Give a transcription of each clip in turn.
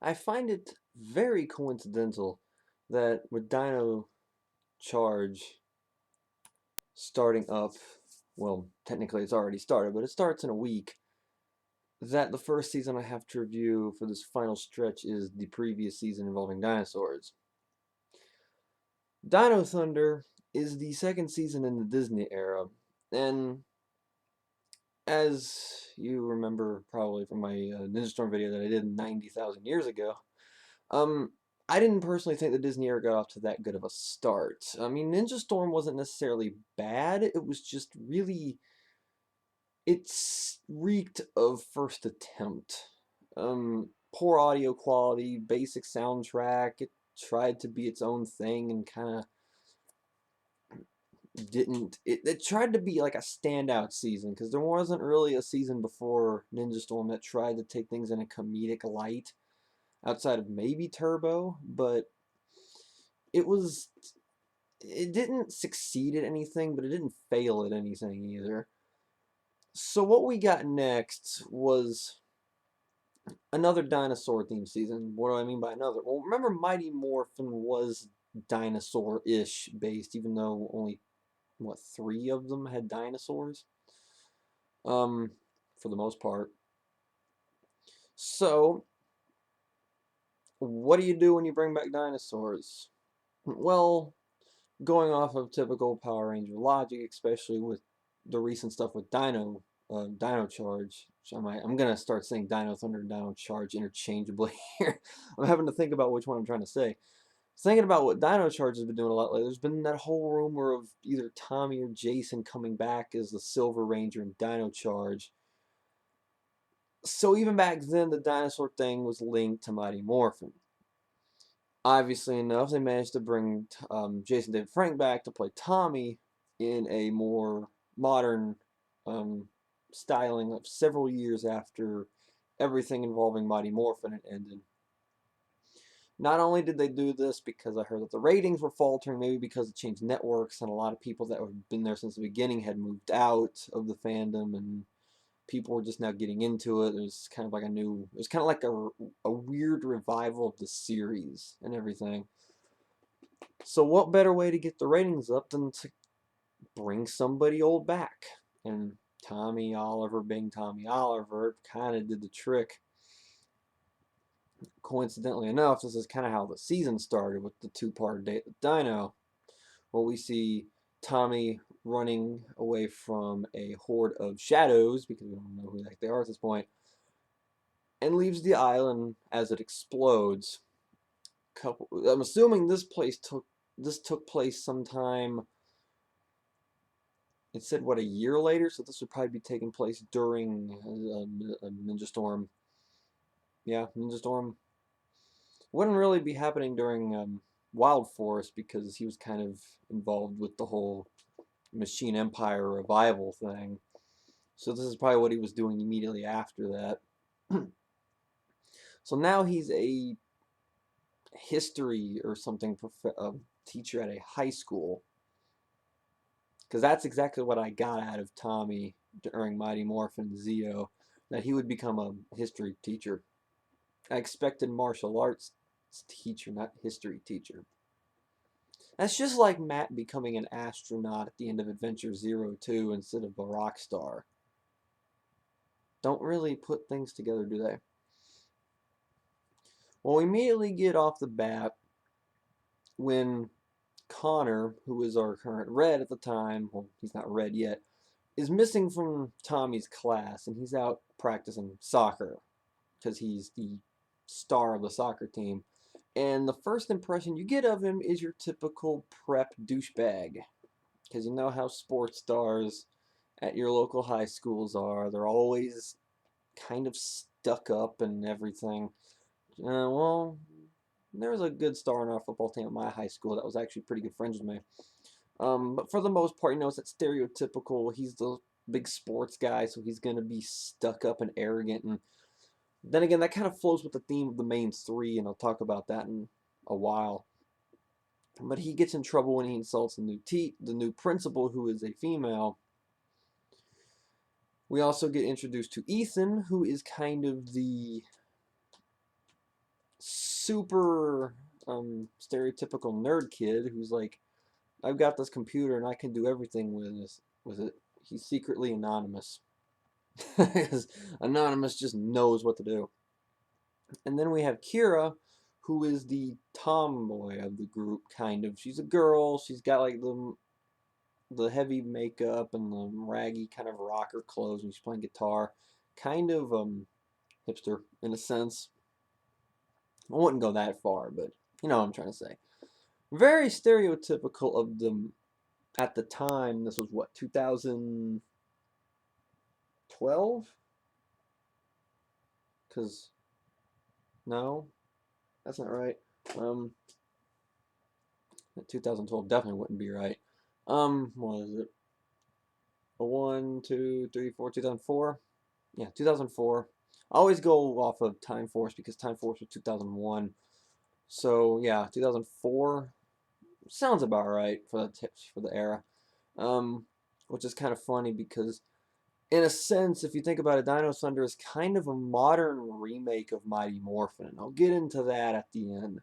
I find it very coincidental that with Dino Charge starting up, well, technically it's already started, but it starts in a week, that the first season I have to review for this final stretch is the previous season involving dinosaurs. Dino Thunder is the second season in the Disney era, and as you remember probably from my Ninja Storm video that I did 90,000 years ago, Um, I didn't personally think the Disney era got off to that good of a start. I mean, Ninja Storm wasn't necessarily bad. It was just really, it reeked of first attempt. Poor audio quality, basic soundtrack. It tried to be its own thing and kind of didn't. It tried to be like a standout season because there wasn't really a season before Ninja Storm that tried to take things in a comedic light outside of maybe Turbo, but it was it didn't succeed at anything, but it didn't fail at anything either. So what we got next was another dinosaur themed season. What do I mean by another? Well, remember Mighty Morphin was dinosaur-ish based, even though only what 3 of them had dinosaurs. Um, for the most part. So what do you do when you bring back dinosaurs? Well, going off of typical Power Ranger logic, especially with the recent stuff with Dino Charge. I'm gonna start saying Dino Thunder and Dino Charge interchangeably here. I'm having to think about which one I'm trying to say. Thinking about what Dino Charge has been doing a lot lately, there's been that whole rumor of either Tommy or Jason coming back as the Silver Ranger in Dino Charge. So even back then, the dinosaur thing was linked to Mighty Morphin. Obviously enough, they managed to bring Jason David Frank back to play Tommy in a more modern um, styling of several years after everything involving Mighty Morphin had ended. Not only did they do this because I heard that the ratings were faltering, maybe because it changed networks and a lot of people that had been there since the beginning had moved out of the fandom and people were just now getting into it. It was kind of like it was kind of like a weird revival of the series and everything. So what better way to get the ratings up than to bring somebody old back? And Tommy Oliver being Tommy Oliver kind of did the trick. Coincidentally enough, this is kind of how the season started with the two-part date with Dino, where we see Tommy running away from a horde of shadows, because we don't know who the heck they are at this point, and leaves the island as it explodes. I'm assuming this took place sometime. It said what, a year later, so this would probably be taking place during Ninja Storm. Yeah, Ninja Storm wouldn't really be happening during Wild Force because he was kind of involved with the whole Machine Empire revival thing. So this is probably what he was doing immediately after that. So now he's a history or something teacher at a high school. Because that's exactly what I got out of Tommy during Mighty Morphin Zeo, that he would become a history teacher. I expected martial arts teacher, not history teacher. That's just like Matt becoming an astronaut at the end of Adventure Zero 2 instead of a rock star. Don't really put things together, do they? Well, we immediately get off the bat when Connor, who is our current red at the time, well, he's not red yet, is missing from Tommy's class, and he's out practicing soccer because he's the star of the soccer team. And the first impression you get of him is your typical prep douchebag, because you know how sports stars at your local high schools are. They're always kind of stuck up and everything. Well, there was a good star on our football team at my high school that was actually pretty good friends with me. But for the most part, it's that stereotypical, he's the big sports guy, so he's going to be stuck up and arrogant. And then again, that kind of flows with the theme of the main 3, and I'll talk about that in a while. But he gets in trouble when he insults the new principal, who is a female. We also get introduced to Ethan, who is kind of the super stereotypical nerd kid who's like, I've got this computer and I can do everything with it. He's secretly anonymous. Because Anonymous just knows what to do. And then we have Kira, who is the tomboy of the group, kind of. She's a girl. She's got like the heavy makeup and the raggy kind of rocker clothes when she's playing guitar. Kind of hipster in a sense. I wouldn't go that far, but you know what I'm trying to say. Very stereotypical of them at the time. This was what, 2012? Because no, that's not right. Um, 2012 definitely wouldn't be right. What is it? A 1, 2, 3, 4, 2004? Yeah, 2004. I always go off of Time Force because Time Force was 2001. So yeah, 2004 sounds about right for the tips for the era. Um, which is kind of funny because in a sense, if you think about it, Dino Thunder is kind of a modern remake of Mighty Morphin, and I'll get into that at the end.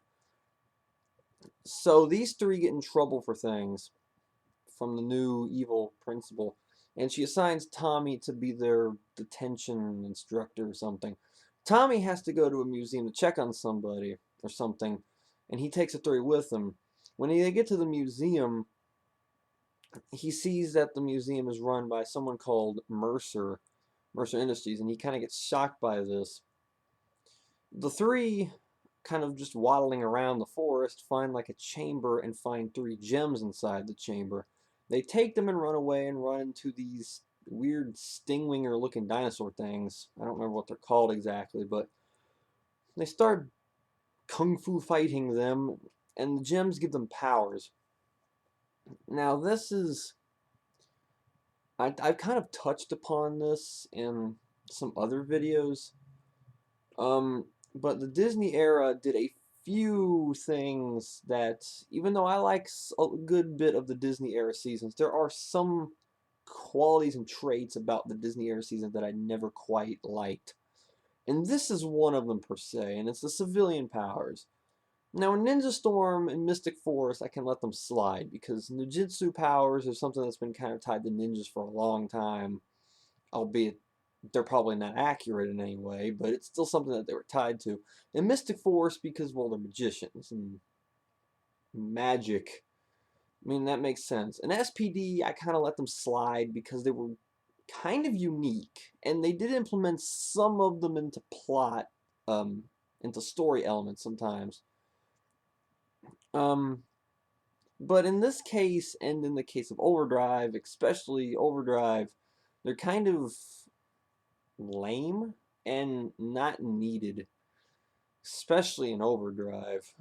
So these three get in trouble for things from the new evil principal, and she assigns Tommy to be their detention instructor or something. Tommy has to go to a museum to check on somebody or something, and he takes the three with him. When they get to the museum, he sees that the museum is run by someone called Mercer Industries, and he kind of gets shocked by this. The three, kind of just waddling around the forest, find like a chamber and find three gems inside the chamber. They take them and run away and run into these weird stingwinger looking dinosaur things. I don't remember what they're called exactly, but they start kung fu fighting them, and the gems give them powers. Now, this is. I've kind of touched upon this in some other videos. But the Disney era did a few things that, even though I like a good bit of the Disney era seasons, there are some qualities and traits about the Disney era season that I never quite liked. And this is one of them per se, and it's the civilian powers. Now, in Ninja Storm and Mystic Force, I can let them slide because ninjutsu powers are something that's been kind of tied to ninjas for a long time, albeit they're probably not accurate in any way, but it's still something that they were tied to. And Mystic Force, because, well, they're magicians and magic. I mean, that makes sense. And SPD, I kind of let them slide because they were kind of unique, and they did implement some of them into plot, into story elements sometimes. Um, but in this case, and in the case of Overdrive, especially Overdrive, they're kind of lame and not needed, especially in Overdrive.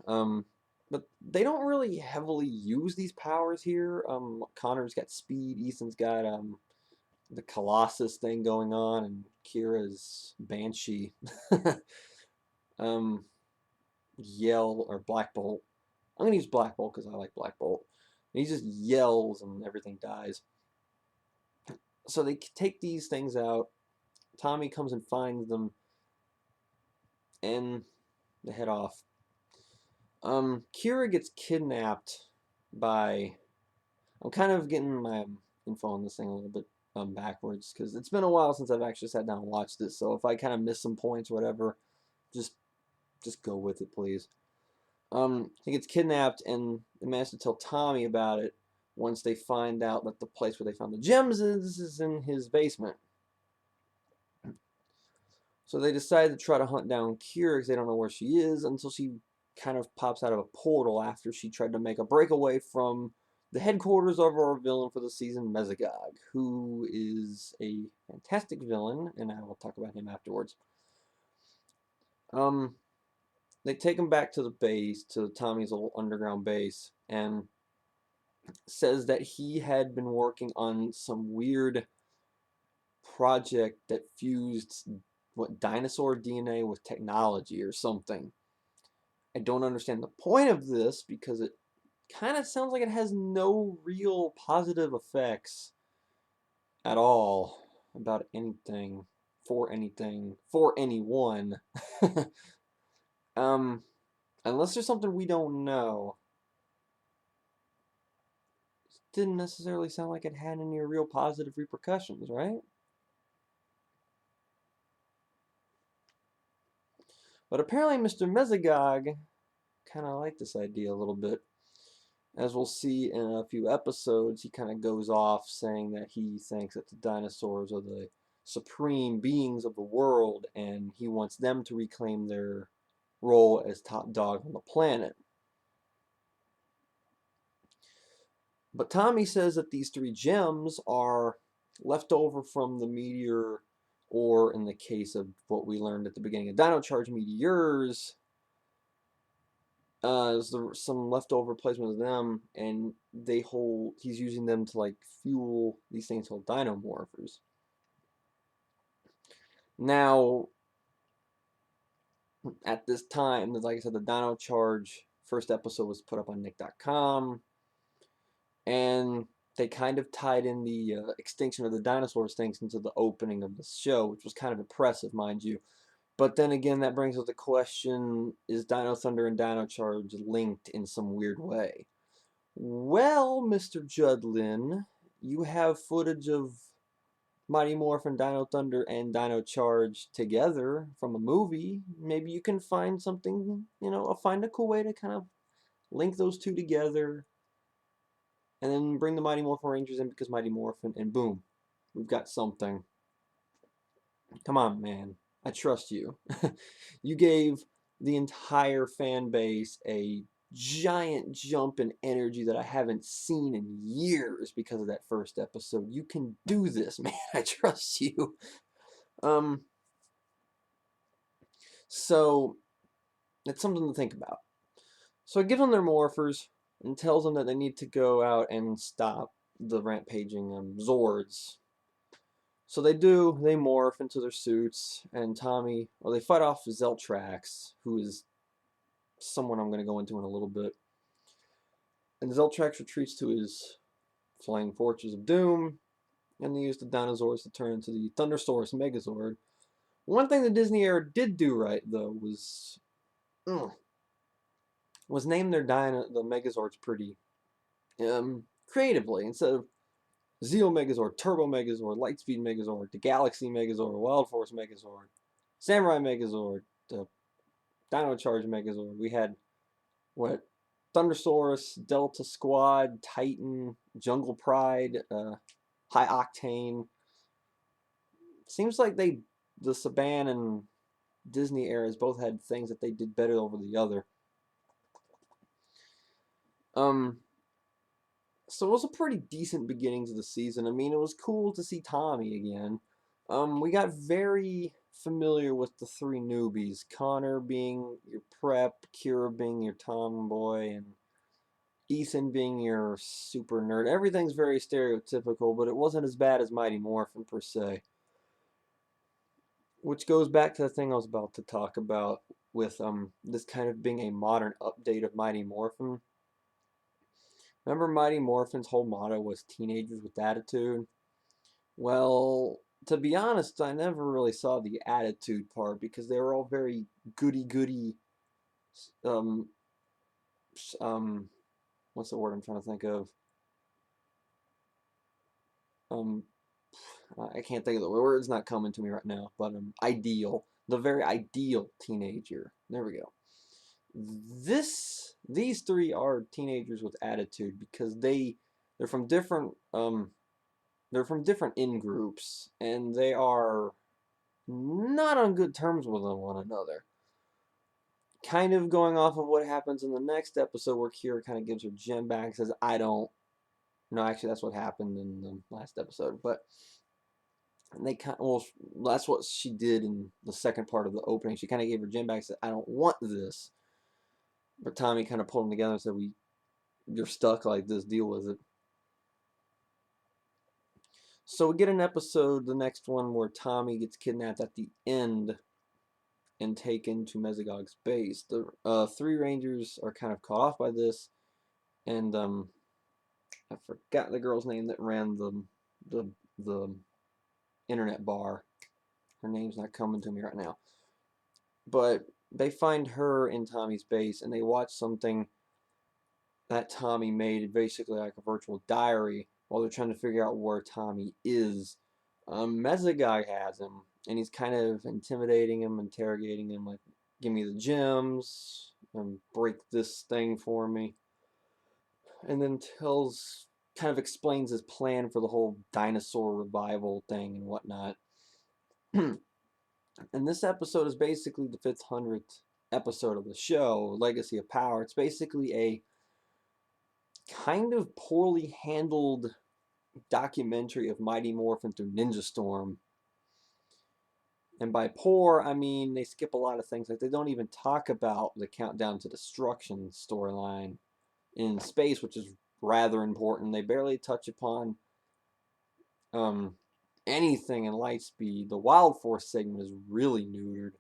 But they don't really heavily use these powers here. Connor's got speed, Ethan's got the Colossus thing going on, and Kira's Banshee. um, Yell or Black Bolt. I'm gonna use Black Bolt because I like Black Bolt. And he just yells and everything dies. So they take these things out. Tommy comes and finds them, and they head off. Kira gets kidnapped by. I'm kind of getting my info on this thing a little bit backwards because it's been a while since I've actually sat down and watched this. So if I kind of miss some points or whatever, just go with it, please. He gets kidnapped, and they manage to tell Tommy about it once they find out that the place where they found the gems is in his basement. So they decide to try to hunt down Kira because they don't know where she is until she kind of pops out of a portal after she tried to make a breakaway from the headquarters of our villain for the season, Mesogog, who is a fantastic villain, and I will talk about him afterwards. They take him back to the base, to Tommy's little underground base, and says that he had been working on some weird project that fused what dinosaur DNA with technology or something. I don't understand the point of this because it kind of sounds like it has no real positive effects at all about anything, for anyone. um Unless there's something we don't know. Didn't necessarily sound like it had any real positive repercussions, right? But apparently Mr. Mesogog kind of liked this idea a little bit. As we'll see in a few episodes, he kind of goes off saying that he thinks that the dinosaurs are the supreme beings of the world, and he wants them to reclaim their role as top dog on the planet. But Tommy says that these three gems are left over from the meteor, or in the case of what we learned at the beginning of Dino Charge, meteors. There's some leftover placement of them, and he's using them to like fuel these things called dino morphers. Now, at this time, like I said, the Dino Charge first episode was put up on Nick.com, and they kind of tied in the extinction of the dinosaurs things into the opening of the show, which was kind of impressive, mind you. But then again, that brings up the question, is Dino Thunder and Dino Charge linked in some weird way? Well, Mr. Judlin, you have footage of Mighty Morphin, Dino Thunder, and Dino Charge together from a movie. Maybe you can find something, find a cool way to kind of link those two together and then bring the Mighty Morphin Rangers in because Mighty Morphin, and boom, we've got something. Come on, man. I trust you. You gave the entire fan base a giant jump in energy that I haven't seen in years because of that first episode. You can do this, man. I trust you. Um, so it's something to think about. So it gives them their morphers and tells them that they need to go out and stop the rampaging Zords. So they do, they morph into their suits, and they fight off Zeltrax, who is someone I'm going to go into in a little bit. And Zeltrax retreats to his flying fortress of doom, and they use the dinosaurs to turn into the Thunderstorm Megazord. One thing the Disney era did do right, though, was name the Megazords pretty creatively. Instead of Zeo Megazord, Turbo Megazord, Lightspeed Megazord, the Galaxy Megazord, Wild Force Megazord, Samurai Megazord, the Dino Charge Megazord. We had what? Thundersaurus, Delta Squad, Titan, Jungle Pride, High Octane. Seems like the Saban and Disney eras both had things that they did better over the other. So it was a pretty decent beginning to the season. I mean, it was cool to see Tommy again. We got very familiar with the three newbies. Connor being your prep, Kira being your tomboy, and Ethan being your super nerd. Everything's very stereotypical, but it wasn't as bad as Mighty Morphin per se. Which goes back to the thing I was about to talk about with this kind of being a modern update of Mighty Morphin. Remember Mighty Morphin's whole motto was teenagers with attitude? Well, to be honest, I never really saw the attitude part because they were all very goody-goody, um, what's the word I'm trying to think of? Um, I can't think of the word. It's not coming to me right now, but ideal. The very ideal teenager. There we go. These three are teenagers with attitude because they're from different in groups, and they are not on good terms with one another. Kind of going off of what happens in the next episode where Kira kind of gives her gem back and says, I don't. No, actually, that's what happened in the last episode. But that's what she did in the second part of the opening. She kind of gave her gem back and said, I don't want this. But Tommy kind of pulled them together and said, you're stuck like this, deal with it. So we get an episode, the next one, where Tommy gets kidnapped at the end and taken to Mesogog's base. The three Rangers are kind of caught off by this, and I forgot the girl's name that ran the internet bar. Her name's not coming to me right now. But they find her in Tommy's base, and they watch something that Tommy made, basically like a virtual diary, while they're trying to figure out where Tommy is. Mesogog has him, and he's kind of intimidating him, interrogating him, like, give me the gems, and break this thing for me. And then kind of explains his plan for the whole dinosaur revival thing and whatnot. And this episode is basically the 500th episode of the show, Legacy of Power. It's basically a kind of poorly handled documentary of Mighty Morphin through Ninja Storm. And by poor, I mean they skip a lot of things. Like, they don't even talk about the Countdown to Destruction storyline in space, which is rather important. They barely touch upon anything in Lightspeed. The Wild Force segment is really neutered.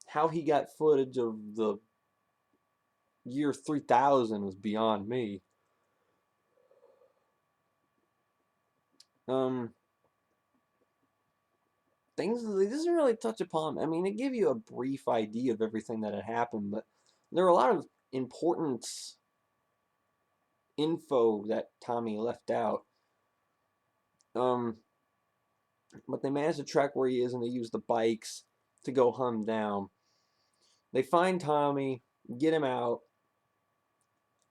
How he got footage of the year 3000 was beyond me. Things they doesn't really touch upon. I mean, they give you a brief idea of everything that had happened, but there are a lot of important info that Tommy left out. But they managed to track where he is, and they use the bikes to go hunt him down. They find Tommy, get him out.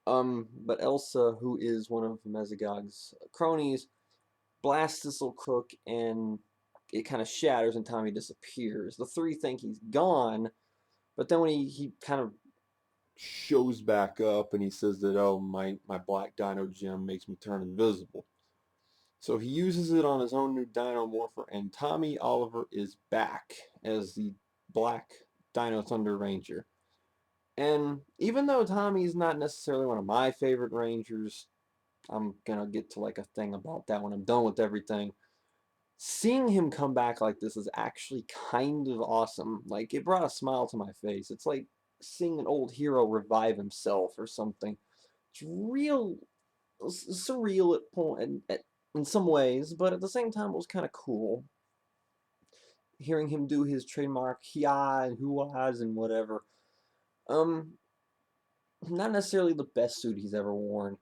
But Elsa, who is one of Mesogog's cronies, blasts this little crook, and it kind of shatters, and Tommy disappears. The three think he's gone, but then when he kind of shows back up, and he says that, oh, my black dino gem makes me turn invisible. So he uses it on his own new dino morpher, and Tommy Oliver is back as the black Dino Thunder Ranger. And even though Tommy's not necessarily one of my favorite Rangers, I'm gonna get to like a thing about that when I'm done with everything. Seeing him come back like this is actually kind of awesome. Like, it brought a smile to my face. It's like seeing an old hero revive himself or something. It's real surreal in some ways, but at the same time it was kind of cool. Hearing him do his trademark "hia" and "huas" and whatever. Not necessarily the best suit he's ever worn,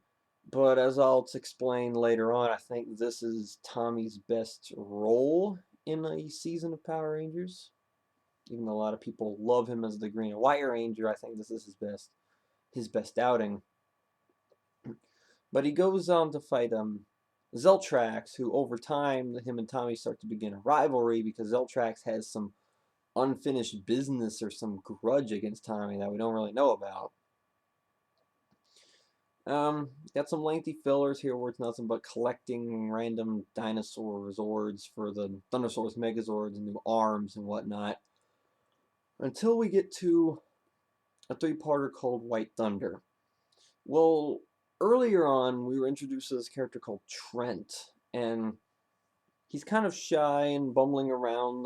but as I'll explain later on, I think this is Tommy's best role in a season of Power Rangers. Even though a lot of people love him as the Green and White Ranger, I think this is his best outing. But he goes on to fight Zeltrax, who over time him and Tommy start to begin a rivalry because Zeltrax has some unfinished business or some grudge against Tommy that we don't really know about. Got some lengthy fillers here where it's nothing but collecting random dinosaur Zords for the Thunderstorms, Megazords, and new arms and whatnot. Until we get to a three-parter called White Thunder. Well, earlier on, we were introduced to this character called Trent, and he's kind of shy and bumbling around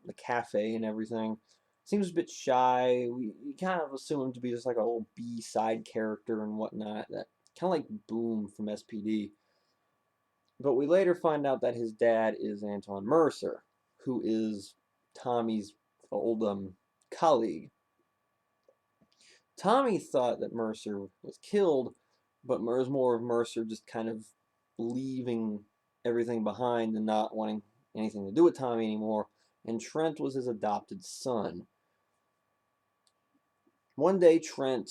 the cafe and everything. Seems a bit shy. We kind of assume him to be just like a little B side character and whatnot. That kind of like Boom from SPD. But we later find out that his dad is Anton Mercer, who is Tommy's old colleague. Tommy thought that Mercer was killed, but it was more of Mercer just kind of leaving everything behind and not wanting anything to do with Tommy anymore, and Trent was his adopted son. One day, Trent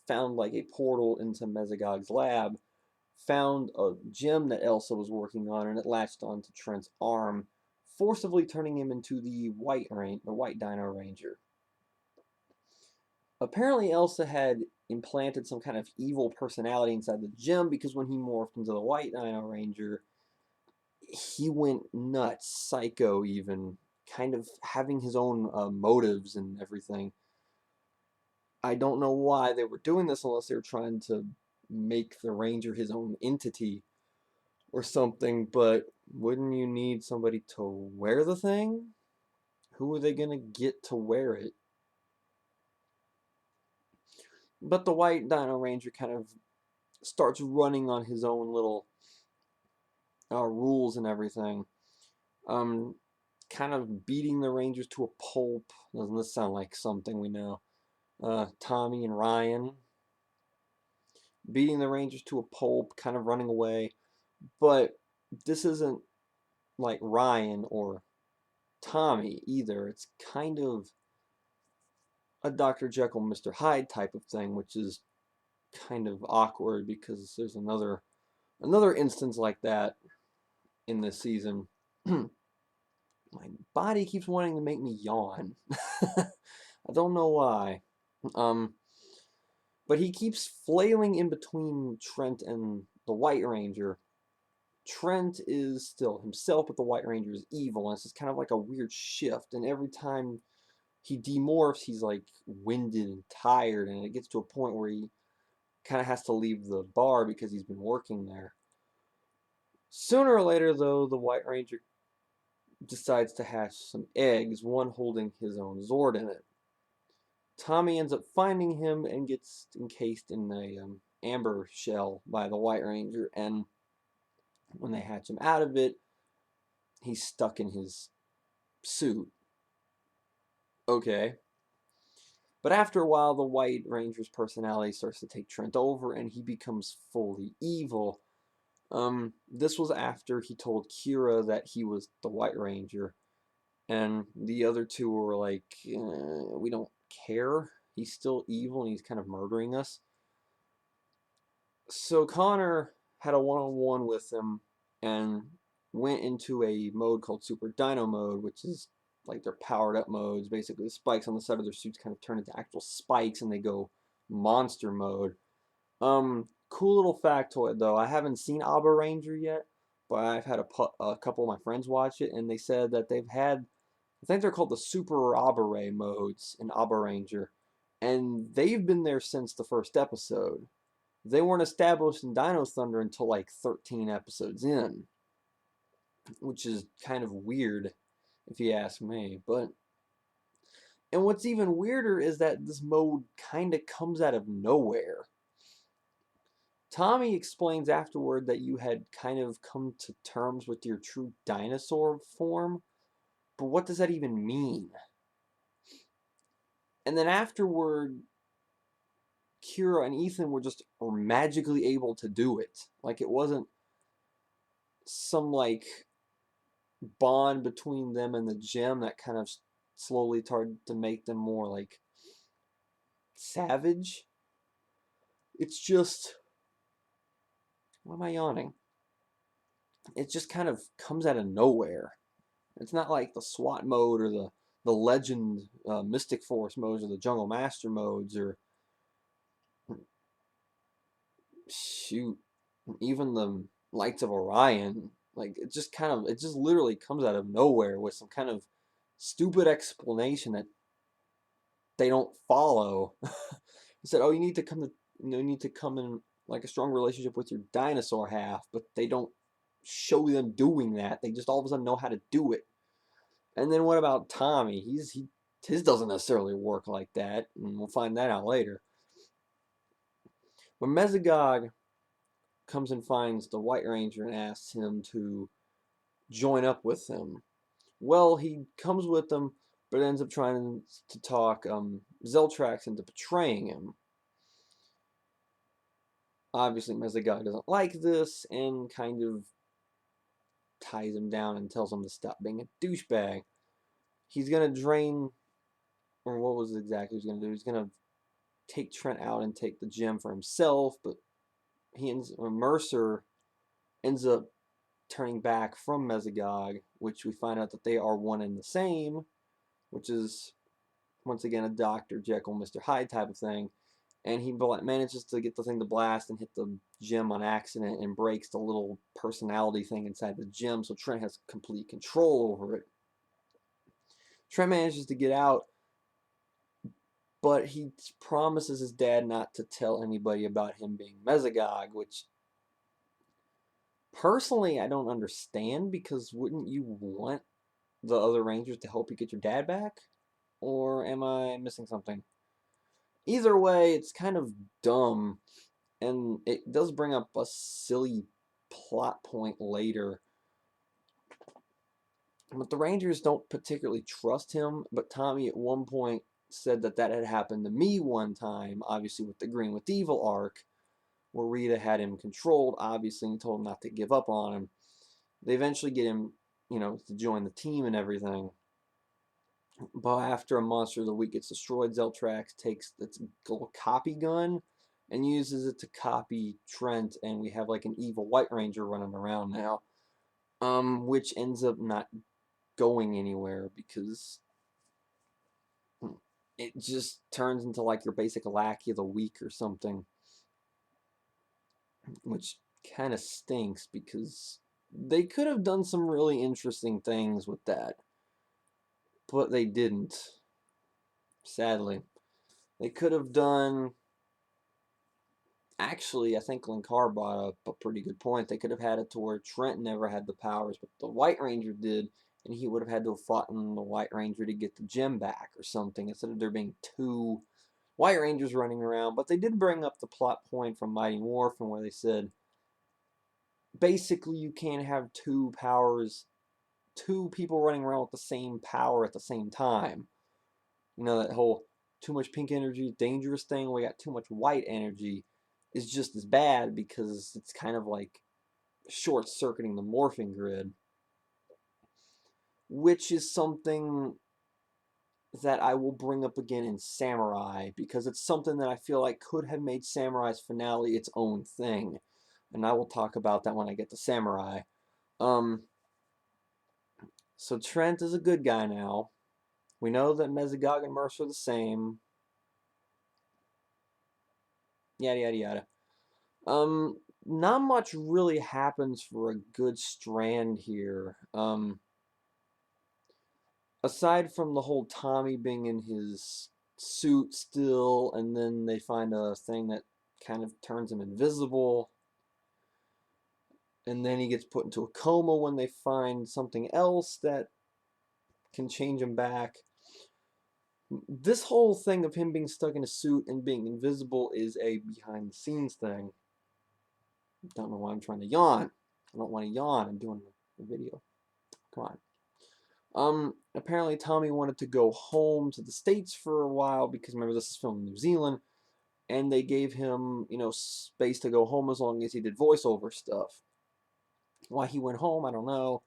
found like a portal into Mesogog's lab, found a gem that Elsa was working on, and it latched onto Trent's arm, forcibly turning him into the White Dino Ranger. Apparently, Elsa had implanted some kind of evil personality inside the gem because when he morphed into the White Dino Ranger, he went nuts, psycho even, kind of having his own motives and everything. I don't know why they were doing this unless they were trying to make the Ranger his own entity or something, but wouldn't you need somebody to wear the thing? Who are they going to get to wear it? But the White Dino Ranger kind of starts running on his own little rules and everything. Kind kind of beating the Rangers to a pulp. Doesn't this sound like something we know? Tommy and Ryan beating the Rangers to a pulp, kind of running away. But this isn't like Ryan or Tommy either. It's kind of a Dr. Jekyll, Mr. Hyde type of thing, which is kind of awkward because there's another instance like that in this season. My body keeps wanting to make me yawn. I don't know why. But he keeps flailing in between Trent and the White Ranger. Trent is still himself, but the White Ranger is evil, and it's just kind of like a weird shift. And every time he demorphs, he's like winded and tired, and it gets to a point where he kind of has to leave the bar because he's been working there. Sooner or later, though, the White Ranger decides to hatch some eggs, one holding his own Zord in it. Tommy ends up finding him and gets encased in a amber shell by the White Ranger, and when they hatch him out of it, he's stuck in his suit. Okay. But after a while, the White Ranger's personality starts to take Trent over, and he becomes fully evil. This was after he told Kira that he was the White Ranger, and the other two were like, we don't care. He's still evil, and he's kind of murdering us. So Connor had a one-on-one with him and went into a mode called Super Dino mode, which is like their powered up modes. Basically, the spikes on the side of their suits kind of turn into actual spikes, and they go monster mode. Cool little factoid though. I haven't seen Abba Ranger yet, but I've had a couple of my friends watch it, and they said that they've had, I think they're called the Super Abba Ray modes in Abba Ranger, and they've been there since the first episode. They weren't established in Dino Thunder until like 13 episodes in, which is kind of weird if you ask me. And what's even weirder is that this mode kind of comes out of nowhere. Tommy explains afterward that you had kind of come to terms with your true dinosaur form, but what does that even mean? And then afterward, Kira and Ethan were magically able to do it. Like it wasn't some like bond between them and the gem that kind of slowly started to make them more like savage. It's just, why am I yawning? It just kind of comes out of nowhere. It's not like the SWAT mode or the Legend Mystic Force modes or the Jungle Master modes or shoot, even the Lights of Orion. Like it just literally comes out of nowhere with some kind of stupid explanation that they don't follow. He said, "Oh, you need to come in like a strong relationship with your dinosaur half," but they don't show them doing that. They just all of a sudden know how to do it. And then what about Tommy? His doesn't necessarily work like that, and we'll find that out later. When Mesogog comes and finds the White Ranger and asks him to join up with him, well, he comes with them, but ends up trying to talk Zeltrax into betraying him. Obviously, Mesogog doesn't like this and kind of ties him down and tells him to stop being a douchebag. He's gonna drain, or what was it exactly he's gonna do? He's gonna take Trent out and take the gem for himself, but Mercer ends up turning back from Mesogog, which we find out that they are one and the same, which is once again a Dr. Jekyll, Mr. Hyde type of thing. And he manages to get the thing to blast and hit the gem on accident and breaks the little personality thing inside the gem, so Trent has complete control over it. Trent manages to get out, but he promises his dad not to tell anybody about him being Mesogog, which personally I don't understand, because wouldn't you want the other Rangers to help you get your dad back? Or am I missing something? Either way, it's kind of dumb, and it does bring up a silly plot point later. But the Rangers don't particularly trust him. But Tommy at one point said that that had happened to me one time, obviously with the Green with Evil arc, where Rita had him controlled, obviously, and told him not to give up on him. They eventually get him, to join the team and everything. But after a monster of the week gets destroyed, Zeltrax takes its little copy gun and uses it to copy Trent, and we have like an evil White Ranger running around now, which ends up not going anywhere because it just turns into like your basic Lackey of the Week or something, which kind of stinks because they could have done some really interesting things with that, but they didn't. Sadly, they could have done. Actually, I think Linkar brought up a pretty good point. They could have had it to where Trent never had the powers, but the White Ranger did, and he would have had to have fought in the White Ranger to get the gem back or something, instead of there being two White Rangers running around. But they did bring up the plot point from Mighty Morphin where they said, basically, you can't have two powers, two people running around with the same power at the same time. That whole too much pink energy is dangerous thing, we got too much white energy is just as bad because it's kind of like short-circuiting the morphing grid, which is something that I will bring up again in Samurai, because it's something that I feel like could have made Samurai's finale its own thing, and I will talk about that when I get to Samurai. So Trent is a good guy now. We know that Mesogog and Mercer are the same. Yada yada yada. Not much really happens for a good strand here. Aside from the whole Tommy being in his suit still, and then they find a thing that kind of turns him invisible, and then he gets put into a coma when they find something else that can change him back. This whole thing of him being stuck in a suit and being invisible is a behind the scenes thing. Don't know why I'm trying to yawn. I don't want to yawn. I'm doing a video. Come on. Apparently Tommy wanted to go home to the States for a while because, remember, this is filmed in New Zealand, and they gave him, space to go home as long as he did voiceover stuff. Why he went home, I don't know.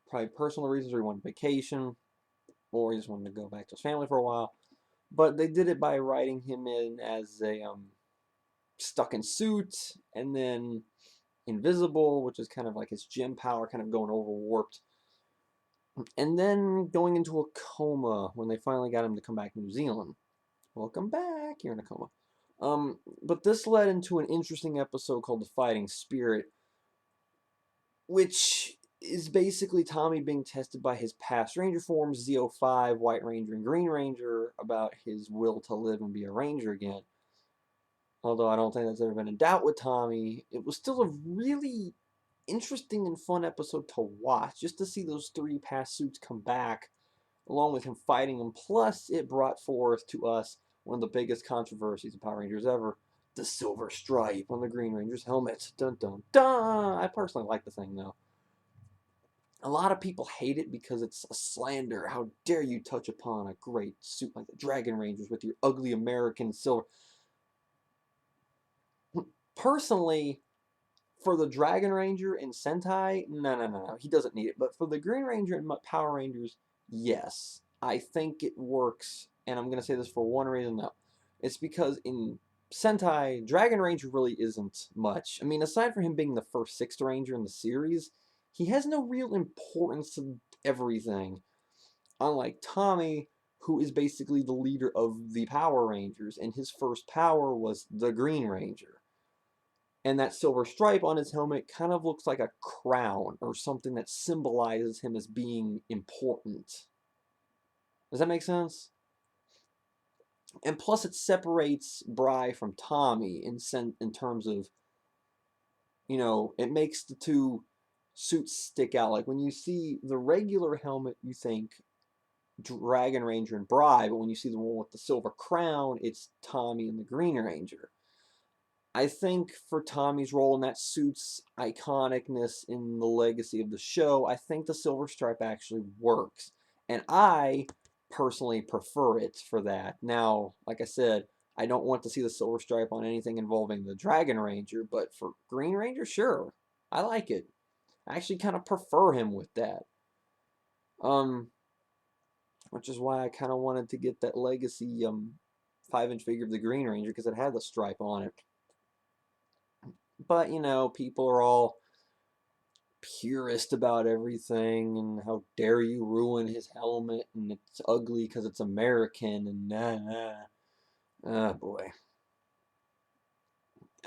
Probably personal reasons, or he went on vacation, or he just wanted to go back to his family for a while. But they did it by writing him in as a stuck in suit, and then invisible, which is kind of like his gem power kind of going over warped. And then going into a coma when they finally got him to come back to New Zealand. Welcome back, you're in a coma. But this led into an interesting episode called The Fighting Spirit, which is basically Tommy being tested by his past Ranger forms, Z05, White Ranger, and Green Ranger, about his will to live and be a Ranger again. Although I don't think that's ever been in doubt with Tommy, it was still a really interesting and fun episode to watch, just to see those three past suits come back, along with him fighting them. Plus, it brought forth to us one of the biggest controversies of Power Rangers ever, the silver stripe on the Green Ranger's helmet. Dun dun dun! I personally like the thing, though. A lot of people hate it because it's a slander. How dare you touch upon a great suit like the Dragon Rangers with your ugly American silver. Personally, for the Dragon Ranger in Sentai, no. He doesn't need it. But for the Green Ranger and Power Rangers, yes. I think it works. And I'm going to say this for one reason, though. It's because in Sentai, Dragon Ranger really isn't much. I mean, aside from him being the first Sixth Ranger in the series, he has no real importance to everything. Unlike Tommy, who is basically the leader of the Power Rangers, and his first power was the Green Ranger. And that silver stripe on his helmet kind of looks like a crown or something that symbolizes him as being important. Does that make sense? And plus it separates Bry from Tommy in terms of, it makes the two suits stick out. Like when you see the regular helmet, you think Dragon Ranger and Bry, but when you see the one with the silver crown, it's Tommy and the Green Ranger. I think for Tommy's role, and that suits iconicness in the legacy of the show, I think the silver stripe actually works. And I personally prefer it for that. Now, like I said, I don't want to see the silver stripe on anything involving the Dragon Ranger, but for Green Ranger, sure. I like it. I actually kind of prefer him with that. Um, which is why I kind of wanted to get that legacy 5-inch figure of the Green Ranger because it had the stripe on it. But, you know, people are all purist about everything and how dare you ruin his helmet and it's ugly because it's American and nah. Oh, boy.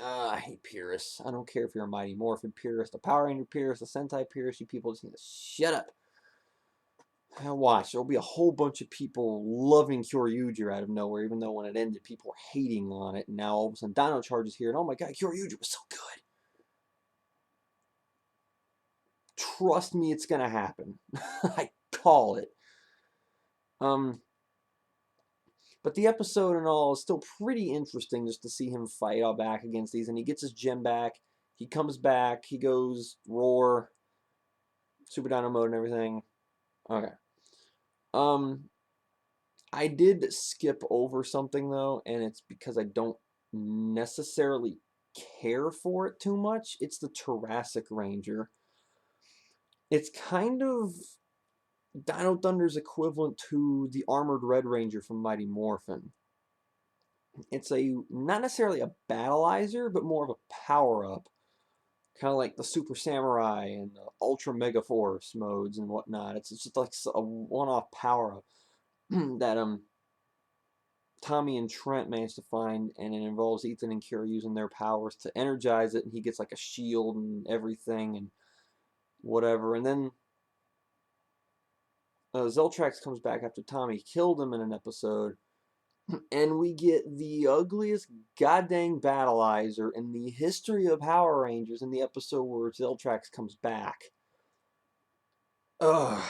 I hate purists. I don't care if you're a Mighty Morphin purist, a Power Ranger purist, a Sentai purist. You people just need to shut up. Now watch, there'll be a whole bunch of people loving Kyoryuger out of nowhere, even though when it ended, people were hating on it. And now all of a sudden, Dino Charge is here, and oh my god, Kyoryuger was so good. Trust me, it's gonna happen. I call it. But the episode and all is still pretty interesting just to see him fight all back against these, and he gets his gem back. He comes back. He goes roar, Super Dino mode, and everything. Okay. I did skip over something though, and it's because I don't necessarily care for it too much. It's the Jurassic Ranger. It's kind of Dino Thunder's equivalent to the Armored Red Ranger from Mighty Morphin. It's not necessarily a battleizer, but more of a power-up. Kind of like the Super Samurai and the Ultra Mega Force modes and whatnot. It's just like a one-off power-up that Tommy and Trent managed to find, and it involves Ethan and Kira using their powers to energize it, and he gets like a shield and everything and whatever. And then Zeltrax comes back after Tommy killed him in an episode, and we get the ugliest goddamn Battlizer in the history of Power Rangers in the episode where Zeltrax comes back. Ugh.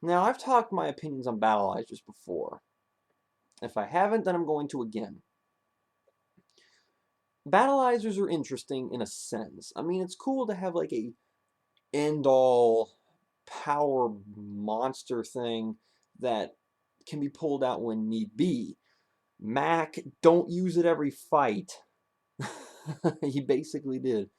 Now, I've talked my opinions on Battleizers before. If I haven't, then I'm going to again. Battleizers are interesting in a sense. I mean, it's cool to have like a end-all power monster thing that can be pulled out when need be. Mac, don't use it every fight. He basically did.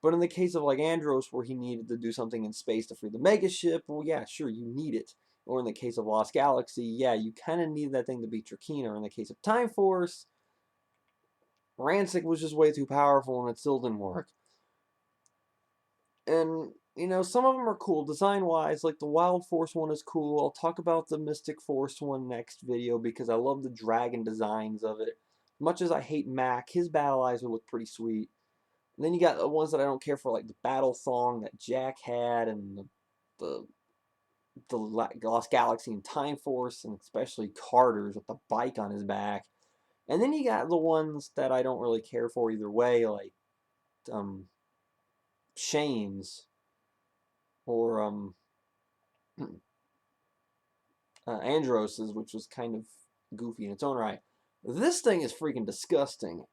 But in the case of like Andros, where he needed to do something in space to free the mega ship, well, yeah, sure, you need it. Or in the case of Lost Galaxy, yeah, you kind of need that thing to beat Trakina. Or in the case of Time Force, Rancic was just way too powerful and it still didn't work. And, you know, some of them are cool design-wise, like the Wild Force one is cool. I'll talk about the Mystic Force one next video because I love the dragon designs of it. Much as I hate Mac, his Battleizer looked pretty sweet. And then you got the ones that I don't care for, like the Battle Thong that Jack had, and the Lost Galaxy and Time Force, and especially Carter's with the bike on his back. And then you got the ones that I don't really care for either way, like Shane's or Andros's, which was kind of goofy in its own right. This thing is freaking disgusting.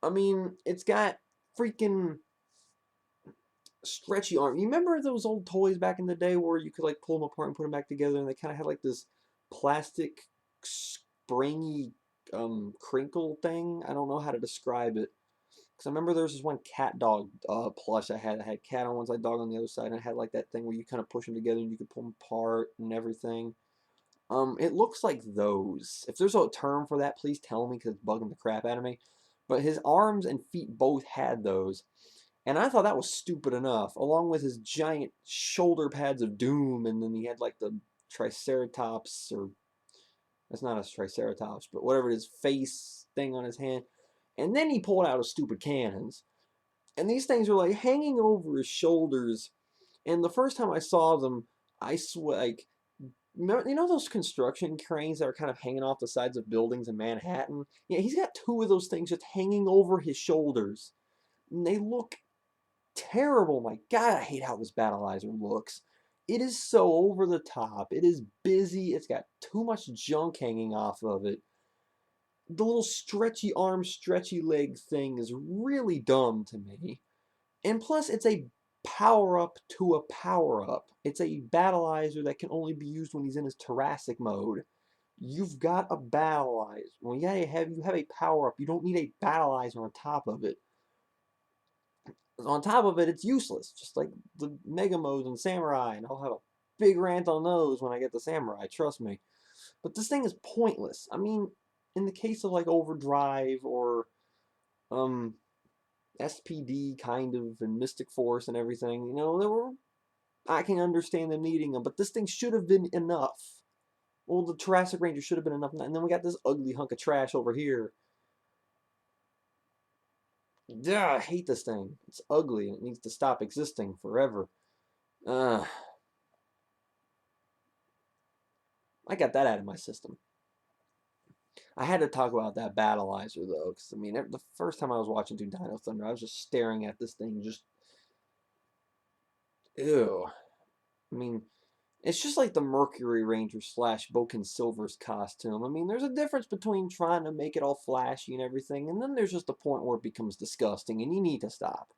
I mean, it's got freaking stretchy arm. You remember those old toys back in the day where you could like pull them apart and put them back together, and they kind of had like this plastic springy crinkle thing? I don't know how to describe it. Because I remember there was this one cat dog plush I had. I had cat on one side, dog on the other side, and I had like that thing where you kind of push them together and you could pull them apart and everything. It looks like those. If there's a term for that, please tell me because it's bugging the crap out of me. But his arms and feet both had those. And I thought that was stupid enough, along with his giant shoulder pads of doom, and then he had like the Triceratops, or that's not a Triceratops, but whatever it is, face thing on his hand. And then he pulled out his stupid cannons. And these things were like hanging over his shoulders. And the first time I saw them, I swear, like, you know those construction cranes that are kind of hanging off the sides of buildings in Manhattan? Yeah, he's got two of those things just hanging over his shoulders. And they look terrible. My God, I hate how this Battleizer looks. It is so over the top. It is busy. It's got too much junk hanging off of it. the little stretchy arm, stretchy leg thing is really dumb to me. And plus, it's a power-up to a power-up. It's a Battlizer that can only be used when he's in his Thoracic mode. You've got a Battlizer. Well, yeah, you have a power-up. You don't need a Battlizer on top of it. On top of it, it's useless. Just like the Mega modes and Samurai, and I'll have a big rant on those when I get the Samurai, trust me. But this thing is pointless. I mean, in the case of like Overdrive or um SPD kind of and Mystic Force and everything, you know, I can understand them needing them, but this thing should have been enough. Well, the Jurassic Ranger should have been enough, and then we got this ugly hunk of trash over here. Yeah, I hate this thing. It's ugly and it needs to stop existing forever. I got that out of my system. I had to talk about that Battlizer though, because I mean, the first time I was watching Dino Thunder, I was just staring at this thing, just ew. I mean, it's just like the Mercury Ranger slash Boken Silver's costume. I mean, there's a difference between trying to make it all flashy and everything, and then there's just a point where it becomes disgusting, and you need to stop.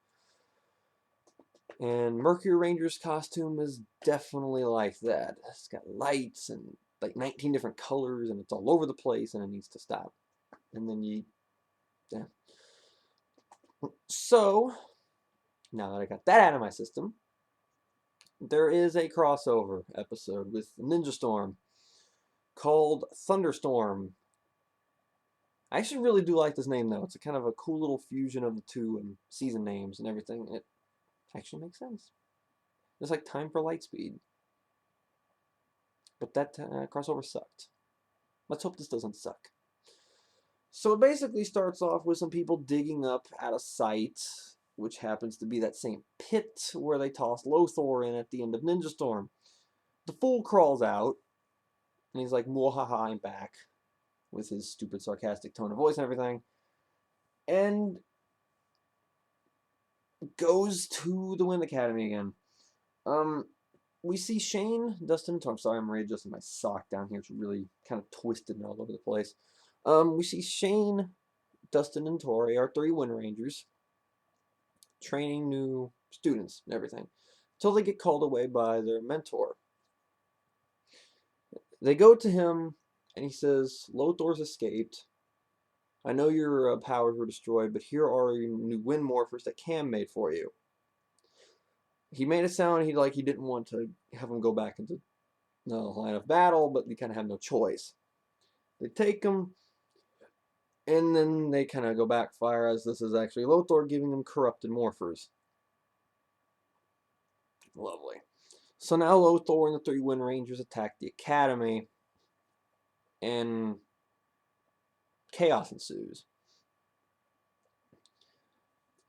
And Mercury Ranger's costume is definitely like that. It's got lights and like 19 different colors, and it's all over the place, and it needs to stop. And then yeah. So, now that I got that out of my system, there is a crossover episode with Ninja Storm called Thunderstorm. I actually really do like this name though. It's a kind of a cool little fusion of the two and season names and everything. It actually makes sense. It's like Time for Lightspeed. But that crossover sucked. Let's hope this doesn't suck. So it basically starts off with some people digging up at a site, which happens to be that same pit where they tossed Lothor in at the end of Ninja Storm. The fool crawls out, and he's like, "Mwahaha, I'm back," with his stupid sarcastic tone of voice and everything, and goes to the Wind Academy again. We see Shane, Dustin, I'm sorry, I'm readjusting my sock down here. It's really kind of twisted and all over the place. We see Shane, Dustin, and Tori, our three Wind Rangers, training new students and everything, until they get called away by their mentor. They go to him, and he says, "Lothor's escaped. I know your powers were destroyed, but here are your new Wind Morphers that Cam made for you." He made it sound like he didn't want to have him go back into the line of battle, but they kind of have no choice. They take him, and then they kind of go backfire, as this is actually Lothor giving them corrupted morphers. Lovely. So now Lothor and the three Wind Rangers attack the Academy, and chaos ensues.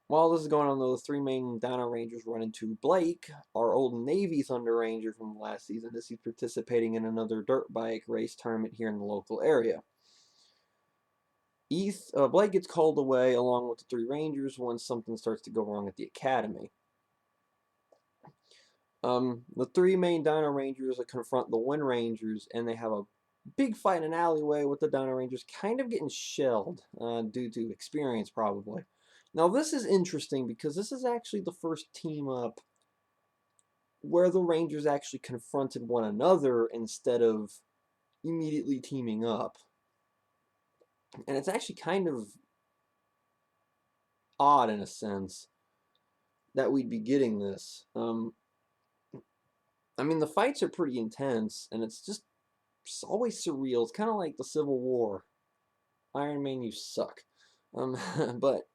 While this is going on, though, the three main Dino Rangers run into Blake, our old Navy Thunder Ranger from last season, as he's participating in another dirt bike race tournament here in the local area. Blake gets called away along with the three Rangers once something starts to go wrong at the Academy. The three main Dino Rangers confront the Wind Rangers, and they have a big fight in an alleyway with the Dino Rangers kind of getting shelled due to experience, probably. Now, this is interesting because this is actually the first team up where the Rangers actually confronted one another instead of immediately teaming up. And it's actually kind of odd in a sense that we'd be getting this. I mean, the fights are pretty intense, and it's always surreal. It's kind of like the Civil War. Iron Man, you suck. But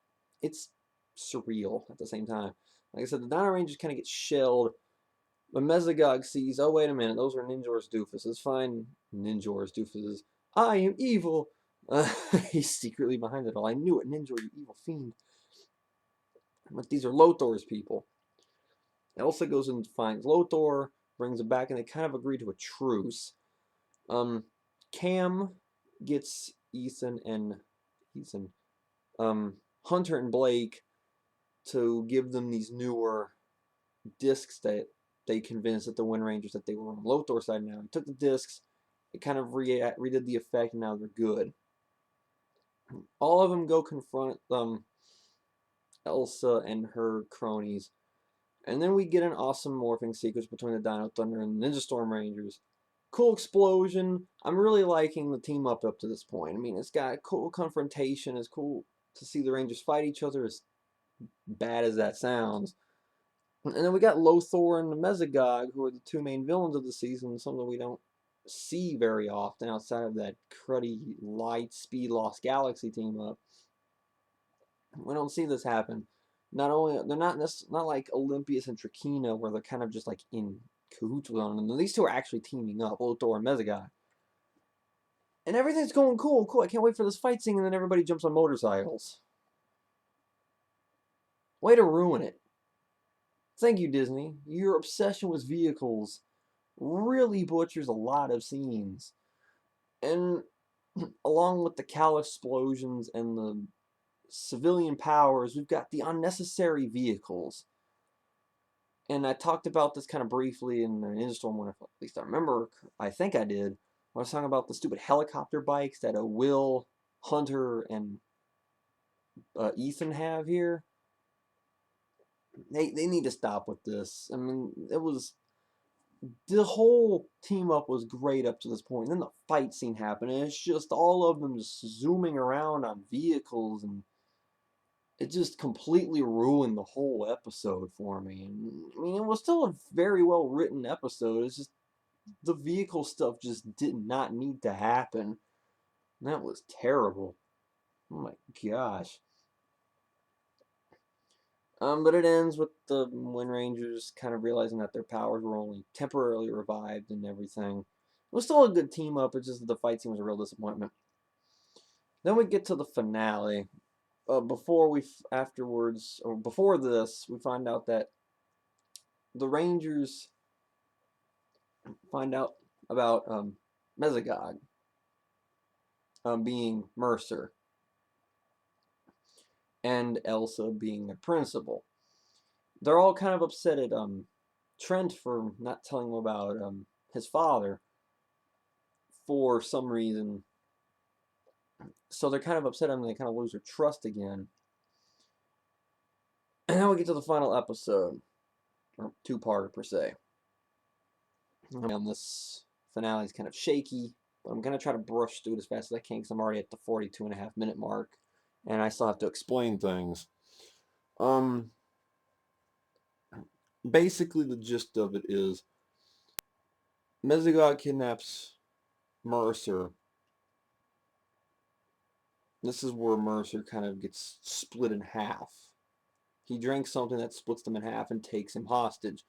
it's surreal at the same time. Like I said, the Dino Rangers kind of get shelled. But Mesogog sees, oh, wait a minute, those are Ninjor's doofuses. Fine, Ninjor's doofuses. I am evil. He's secretly behind it all. I knew it, Ninjor, you evil fiend. But these are Lothor's people. Elsa goes and finds Lothor, brings him back, and they kind of agree to a truce. Cam gets Hunter and Blake to give them these newer discs that they convinced that the Wind Rangers that they were on Lothor's side now. He took the discs, it kind of redid the effect, and now they're good. All of them go confront Elsa and her cronies. And then we get an awesome morphing sequence between the Dino Thunder and Ninja Storm Rangers. Cool explosion. I'm really liking the team up to this point. I mean, it's got a cool confrontation. It's cool to see the Rangers fight each other, as bad as that sounds. And then we got Lothor and the Mesogog, who are the two main villains of the season, something we don't see very often outside of that cruddy Light Speed Lost Galaxy team up. We don't see this happen. Not only they're not like Olympius and Trakina, where they're kind of just like in cahoots with one another. These two are actually teaming up, Lothor and Mesogod. And everything's going cool. I can't wait for this fight scene, and then everybody jumps on motorcycles. Way to ruin it. Thank you, Disney. Your obsession with vehicles really butchers a lot of scenes. And along with the cow explosions and the civilian powers, we've got the unnecessary vehicles. And I talked about this kind of briefly in the Ninja Storm one, at least I remember, I think I did. I was talking about the stupid helicopter bikes that Will, Hunter, and Ethan have here. They need to stop with this. I mean, the whole team up was great up to this point. And then the fight scene happened, and it's just all of them just zooming around on vehicles, and it just completely ruined the whole episode for me. And I mean, it was still a very well written episode. It's just the vehicle stuff just did not need to happen. And that was terrible. Oh my gosh. But it ends with the Wind Rangers kind of realizing that their powers were only temporarily revived and everything. It was still a good team up. It's just that the fight scene was a real disappointment. Then we get to the finale. Before this, we find out that the Rangers find out about Mesogog being Mercer and Elsa being the principal. They're all kind of upset at Trent for not telling him about his father for some reason. So they're kind of upset and they kind of lose their trust again. And now we get to the final episode, or two-parter per se. This finale is kind of shaky, but I'm going to try to brush through it as fast as I can because I'm already at the 42.5-minute mark, and I still have to explain things. Basically, the gist of it is Mesogod kidnaps Mercer. This is where Mercer kind of gets split in half. He drinks something that splits them in half and takes him hostage.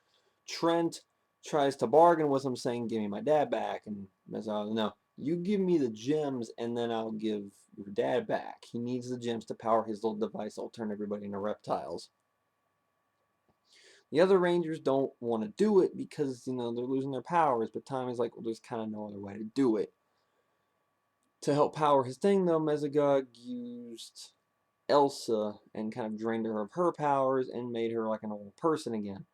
Trent tries to bargain with him, saying, "Give me my dad back." And Mesogod, "No, you give me the gems and then I'll give your dad back. He needs the gems to power his little device that'll turn everybody into reptiles." The other Rangers don't want to do it because, they're losing their powers, but Tommy's like, well, there's kind of no other way to do it. To help power his thing, though, Mesogod used Elsa and kind of drained her of her powers and made her like an old person again.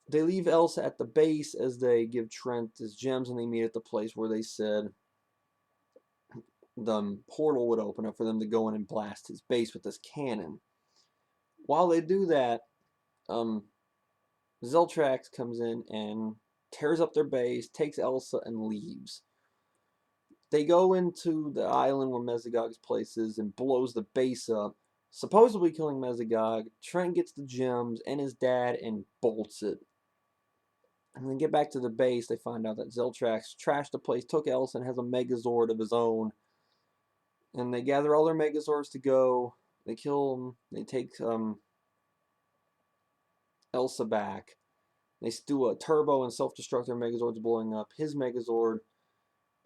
They leave Elsa at the base as they give Trent his gems, and they meet at the place where they said the portal would open up for them to go in and blast his base with this cannon. While they do that, Zeltrax comes in and tears up their base, takes Elsa, and leaves. They go into the island where Mesogog's place is and blows the base up, supposedly killing Mesogog. Trent gets the gems and his dad and bolts it. And then get back to the base, they find out that Zeltrax trashed the place, took Elsa, and has a Megazord of his own. And they gather all their Megazords to go. They kill him. They take Elsa back. They do a turbo and self-destruct their Megazords, blowing up his Megazord.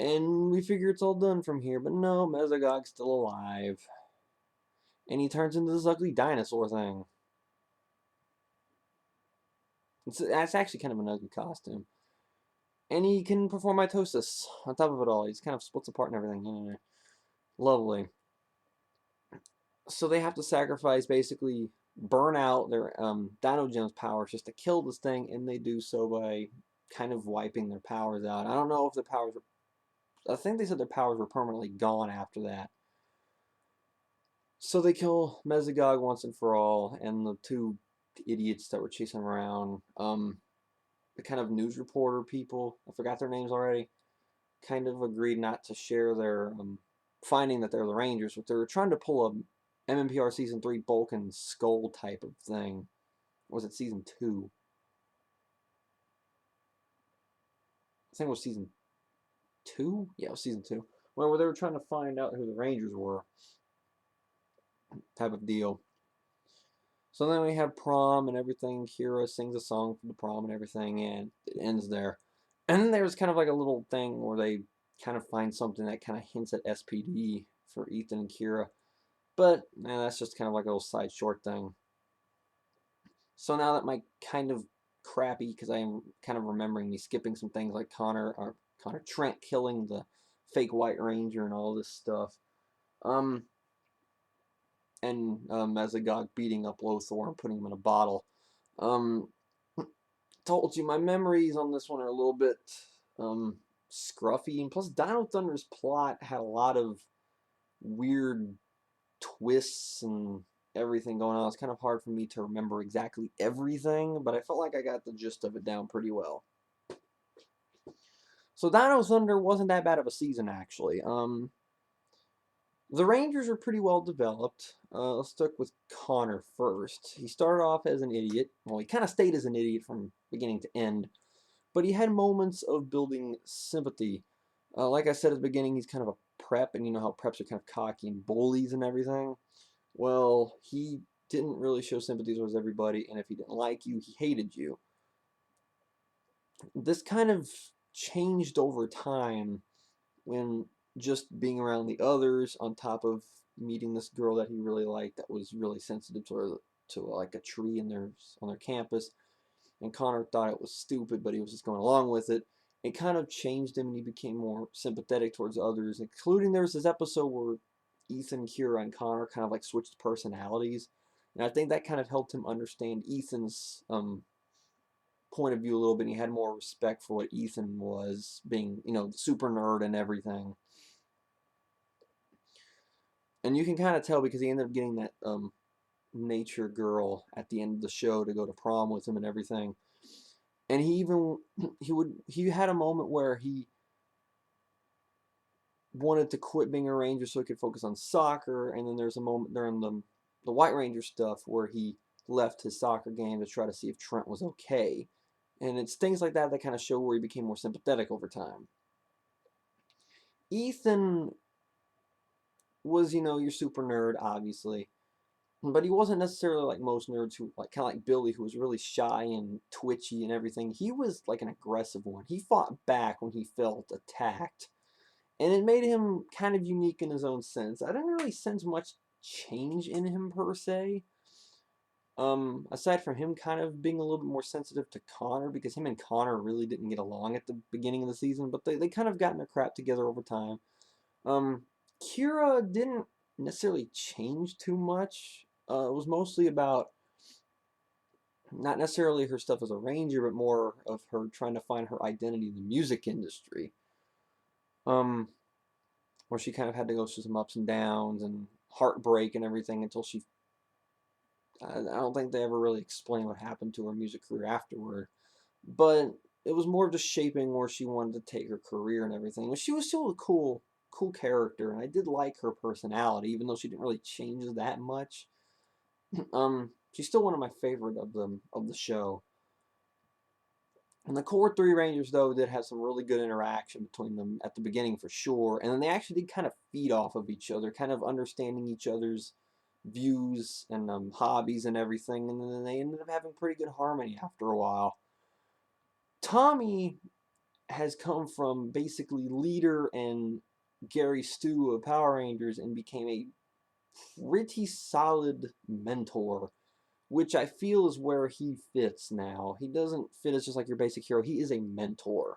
And we figure it's all done from here, but no, Mesogog's still alive. And he turns into this ugly dinosaur thing. That's actually kind of an ugly costume. And he can perform mitosis on top of it all. He just kind of splits apart and everything. Lovely. So they have to sacrifice, basically burn out their Dino Gems powers just to kill this thing, and they do so by kind of wiping their powers out. I don't know if their powers were... I think they said their powers were permanently gone after that. So they kill Mesogog once and for all, and the two idiots that were chasing around, the kind of news reporter people, I forgot their names already, kind of agreed not to share their finding that they're the Rangers, but they were trying to pull a MMPR Season 3 Bulk and Skull type of thing. Or was it Season 2? I think it was Season 2? Yeah, it was Season 2. Where they were trying to find out who the Rangers were, type of deal. So then we have prom and everything. Kira sings a song for the prom and everything, and it ends there. And then there's kind of like a little thing where they kind of find something that kind of hints at SPD for Ethan and Kira. But that's just kind of like a little side short thing. So now that my kind of crappy, because I am kind of remembering me skipping some things like Connor Trent killing the fake White Ranger and all this stuff. And Mesogog beating up Lothor and putting him in a bottle. Um, Told you my memories on this one are a little bit scruffy, and plus Dino Thunder's plot had a lot of weird twists and everything going on. It's kind of hard for me to remember exactly everything, but I felt like I got the gist of it down pretty well. So Dino Thunder wasn't that bad of a season, actually. The Rangers are pretty well developed. Let's start with Connor first. He started off as an idiot. Well, he kind of stayed as an idiot from beginning to end, but he had moments of building sympathy. Like I said at the beginning, he's kind of a prep, and you know how preps are kind of cocky and bullies and everything. Well, he didn't really show sympathy towards everybody, and if he didn't like you, he hated you. This kind of changed over time when just being around the others, on top of meeting this girl that he really liked, that was really sensitive to like a tree in their on their campus, and Connor thought it was stupid, but he was just going along with it. It kind of changed him, and he became more sympathetic towards others, including there was this episode where Ethan, Kira, and Connor kind of like switched personalities, and I think that kind of helped him understand Ethan's point of view a little bit. And he had more respect for what Ethan was, being, you know, the super nerd and everything. And you can kind of tell because he ended up getting that nature girl at the end of the show to go to prom with him and everything. And he had a moment where he wanted to quit being a ranger so he could focus on soccer. And then there's a moment during the White Ranger stuff where he left his soccer game to try to see if Trent was okay. And it's things like that that kind of show where he became more sympathetic over time. Ethan was, you know, your super nerd, obviously, but he wasn't necessarily like most nerds, who like kind of like Billy, who was really shy and twitchy and everything. He was like an aggressive one. He fought back when he felt attacked, and it made him kind of unique in his own sense. I didn't really sense much change in him per se. Aside from him kind of being a little bit more sensitive to Connor, because him and Connor really didn't get along at the beginning of the season, but they kind of gotten their crap together over time. Kira didn't necessarily change too much. It was mostly about not necessarily her stuff as a ranger, but more of her trying to find her identity in the music industry. Um, where she kind of had to go through some ups and downs and heartbreak and everything until she. I don't think they ever really explained what happened to her music career afterward, but it was more just shaping where she wanted to take her career and everything. She was still a cool character, and I did like her personality, even though she didn't really change that much. She's still one of my favorite of the show. And the core three Rangers, though, did have some really good interaction between them at the beginning for sure. And then they actually did kind of feed off of each other, kind of understanding each other's views and hobbies and everything. And then they ended up having pretty good harmony after a while. Tommy has come from basically leader and Gary Stu of Power Rangers and became a pretty solid mentor, which I feel is where he fits now. He doesn't fit as just like your basic hero. He is a mentor.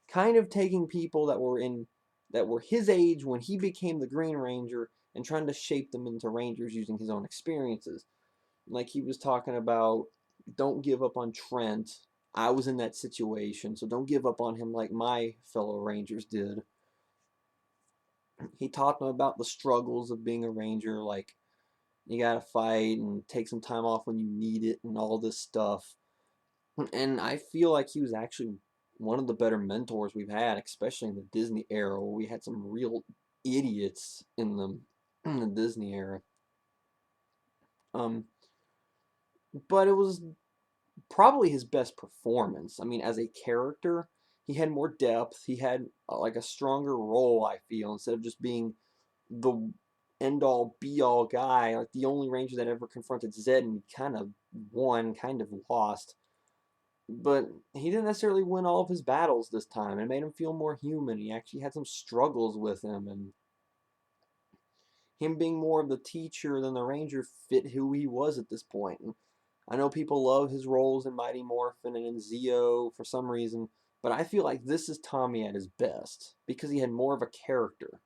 Kind of taking people that were his age when he became the Green Ranger and trying to shape them into Rangers using his own experiences. Like he was talking about, don't give up on Trent. I was in that situation, so don't give up on him like my fellow Rangers did. He taught them about the struggles of being a ranger, like you gotta fight and take some time off when you need it and all this stuff. And I feel like he was actually one of the better mentors we've had, especially in the Disney era, where we had some real idiots in the Disney era. Um, but it was probably his best performance. I mean, as a character, he had more depth. He had like a stronger role, I feel, instead of just being the end all be all guy, like the only ranger that ever confronted Zed and kind of won, kind of lost. But he didn't necessarily win all of his battles this time. It made him feel more human. He actually had some struggles with him, and him being more of the teacher than the ranger fit who he was at this point. And I know people love his roles in Mighty Morphin and in Zeo for some reason, but I feel like this is Tommy at his best because he had more of a character.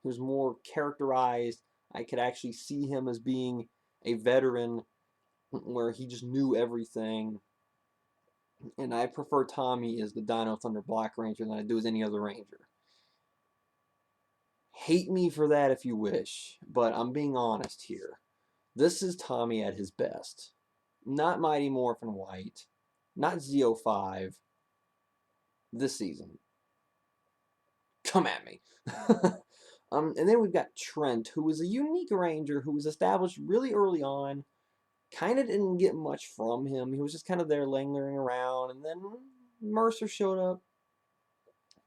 He was more characterized. I could actually see him as being a veteran where he just knew everything. And I prefer Tommy as the Dino Thunder Black Ranger than I do as any other Ranger. Hate me for that if you wish, but I'm being honest here. This is Tommy at his best. Not Mighty Morphin White, not Zeo 5, this season. Come at me. And then we've got Trent, who was a unique ranger who was established really early on. Kind of didn't get much from him. He was just kind of there lingering around. And then Mercer showed up,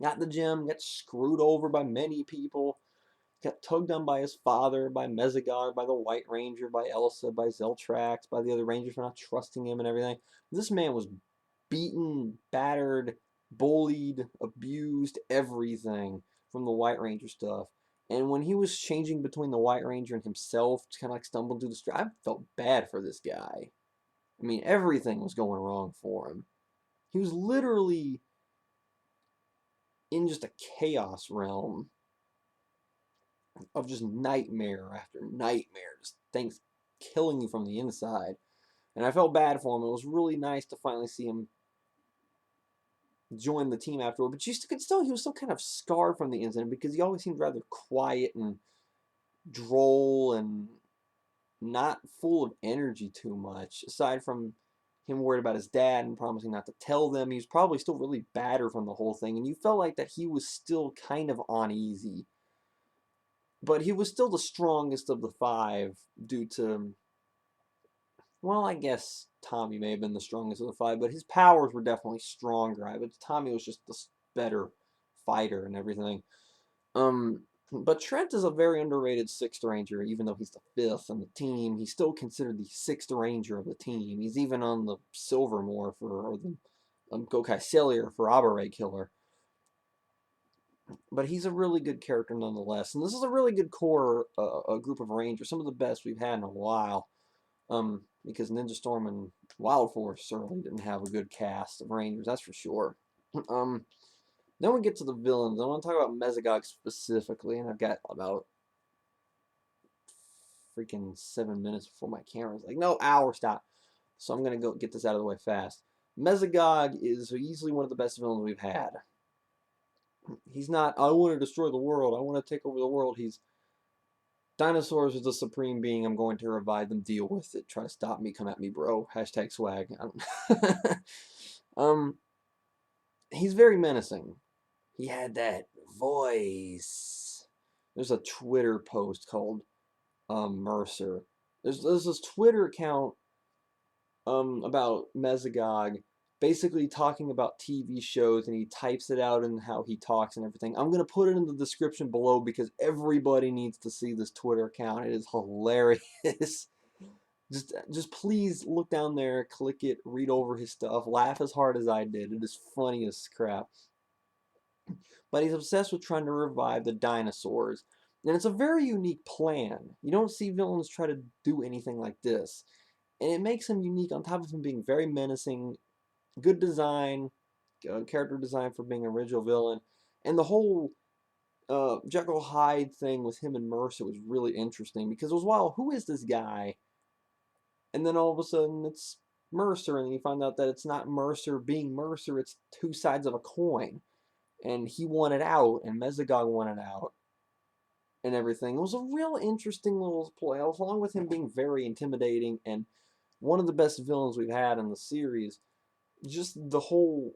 got the gym, got screwed over by many people, got tugged on by his father, by Mezagog, by the White Ranger, by Elsa, by Zeltrax, by the other Rangers for not trusting him and everything. This man was beaten, battered, bullied, abused, everything from the White Ranger stuff. And when he was changing between the White Ranger and himself, kind of like stumbling through the street, I felt bad for this guy. I mean, everything was going wrong for him. He was literally in just a chaos realm of just nightmare after nightmare, just things killing you from the inside. And I felt bad for him. It was really nice to finally see him join the team afterward. But you could still, he was still kind of scarred from the incident because he always seemed rather quiet and droll and not full of energy too much. Aside from him worried about his dad and promising not to tell them, he was probably still really battered from the whole thing. And you felt like that he was still kind of uneasy. But he was still the strongest of the five due to, well, I guess Tommy may have been the strongest of the five, but his powers were definitely stronger. But Tommy was just the better fighter and everything. But Trent is a very underrated sixth ranger, even though he's the fifth on the team. He's still considered the sixth ranger of the team. He's even on the silver morpher or the Gokai Cellier for Abare Killer. But he's a really good character nonetheless. And this is a really good core a group of Rangers, some of the best we've had in a while. Because Ninja Storm and Wild Force certainly didn't have a good cast of Rangers, that's for sure. Then we get to the villains. I want to talk about Mezagog specifically, and I've got about freaking 7 minutes before my camera's like, no, hour, stop. So I'm going to go get this out of the way fast. Mezagog is easily one of the best villains we've had. He's not, I want to destroy the world, I want to take over the world. He's, dinosaurs are the supreme being, I'm going to revive them, deal with it, try to stop me, come at me, bro. Hashtag swag. He's very menacing. He had that voice. There's a Twitter post called Mercer. There's this Twitter account about Mezagog basically talking about TV shows, and he types it out and how he talks and everything. I'm going to put it in the description below because everybody needs to see this Twitter account. It is hilarious. Just please look down there, click it, read over his stuff, laugh as hard as I did. It is funny as crap. But he's obsessed with trying to revive the dinosaurs. And it's a very unique plan. You don't see villains try to do anything like this. And it makes him unique on top of him being very menacing, good design, character design for being an original villain. And the whole Jekyll Hyde thing with him and Mercer was really interesting because it was, wow, who is this guy? And then all of a sudden it's Mercer, and then you find out that it's not Mercer being Mercer, it's two sides of a coin. And he wanted out, and Mezagog wanted out. and everything. It was a real interesting little play, along with him being very intimidating and one of the best villains we've had in the series. Just the whole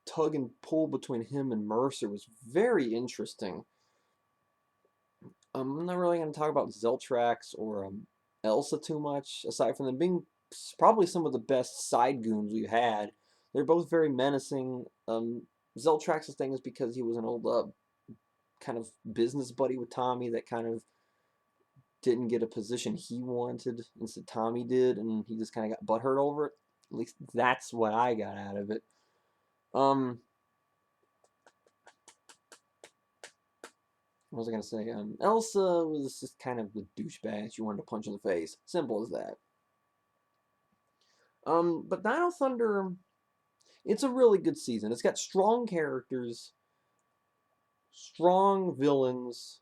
tug and pull between him and Mercer was very interesting. I'm not really going to talk about Zeltrax or Elsa too much, aside from them being probably some of the best side goons we've had. They're both very menacing. Zeltrax's thing is because he was an old kind of business buddy with Tommy that kind of didn't get a position he wanted. Instead, Tommy did, and he just kind of got butthurt over it. At least that's what I got out of it. What was I gonna say? Elsa was just kind of the douchebag she wanted to punch in the face. Simple as that. But Dino Thunder, it's a really good season. It's got strong characters, strong villains,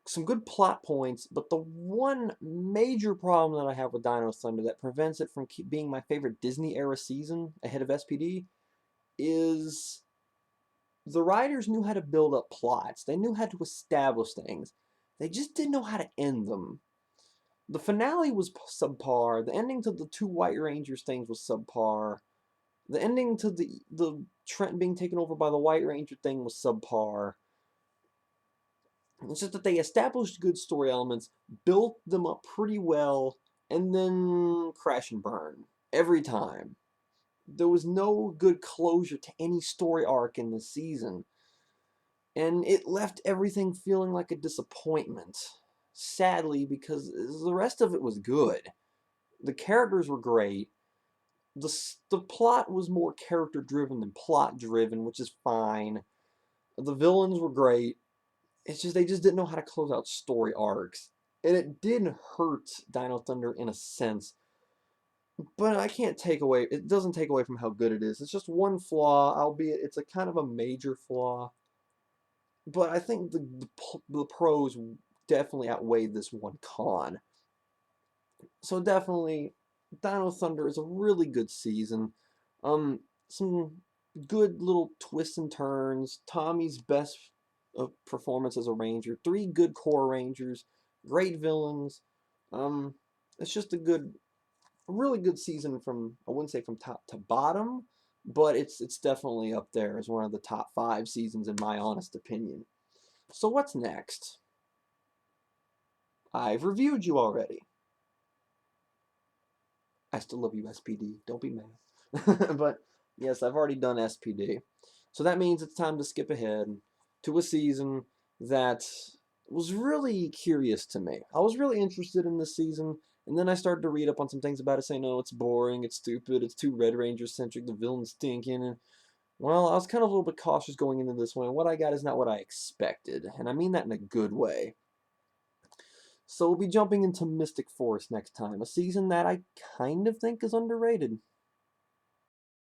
some good plot points, but the one major problem that I have with Dino Thunder that prevents it from being my favorite Disney era season ahead of SPD is the writers knew how to build up plots. They knew how to establish things. They just didn't know how to end them. The finale was subpar. The ending to the two White Rangers things was subpar. The ending to the Trent being taken over by the White Ranger thing was subpar. It's just that they established good story elements, built them up pretty well, and then crash and burn every time. There was no good closure to any story arc in the season, and it left everything feeling like a disappointment. Sadly, because the rest of it was good. The characters were great. The plot was more character driven than plot driven, which is fine. The villains were great. It's just they just didn't know how to close out story arcs. And it did hurt Dino Thunder in a sense. But I can't take away, it doesn't take away from how good it is. It's just one flaw, albeit it's a kind of a major flaw. But I think the pros definitely outweighed this one con. So definitely, Dino Thunder is a really good season. Some good little twists and turns. Tommy's best performance as a ranger. 3 good core rangers. Great villains. It's just a really good season from, I wouldn't say from top to bottom, but it's definitely up there as one of the top 5 seasons in my honest opinion. So what's next? I've reviewed you already. I still love you, SPD. Don't be mad. But yes, I've already done SPD. So that means it's time to skip ahead to a season that was really curious to me. I was really interested in this season, and then I started to read up on some things about it, saying, no, it's boring, it's stupid, it's too Red Ranger centric, the villain's stinking, and well, I was kind of a little bit cautious going into this one, and what I got is not what I expected, and I mean that in a good way. So we'll be jumping into Mystic Force next time, a season that I kind of think is underrated.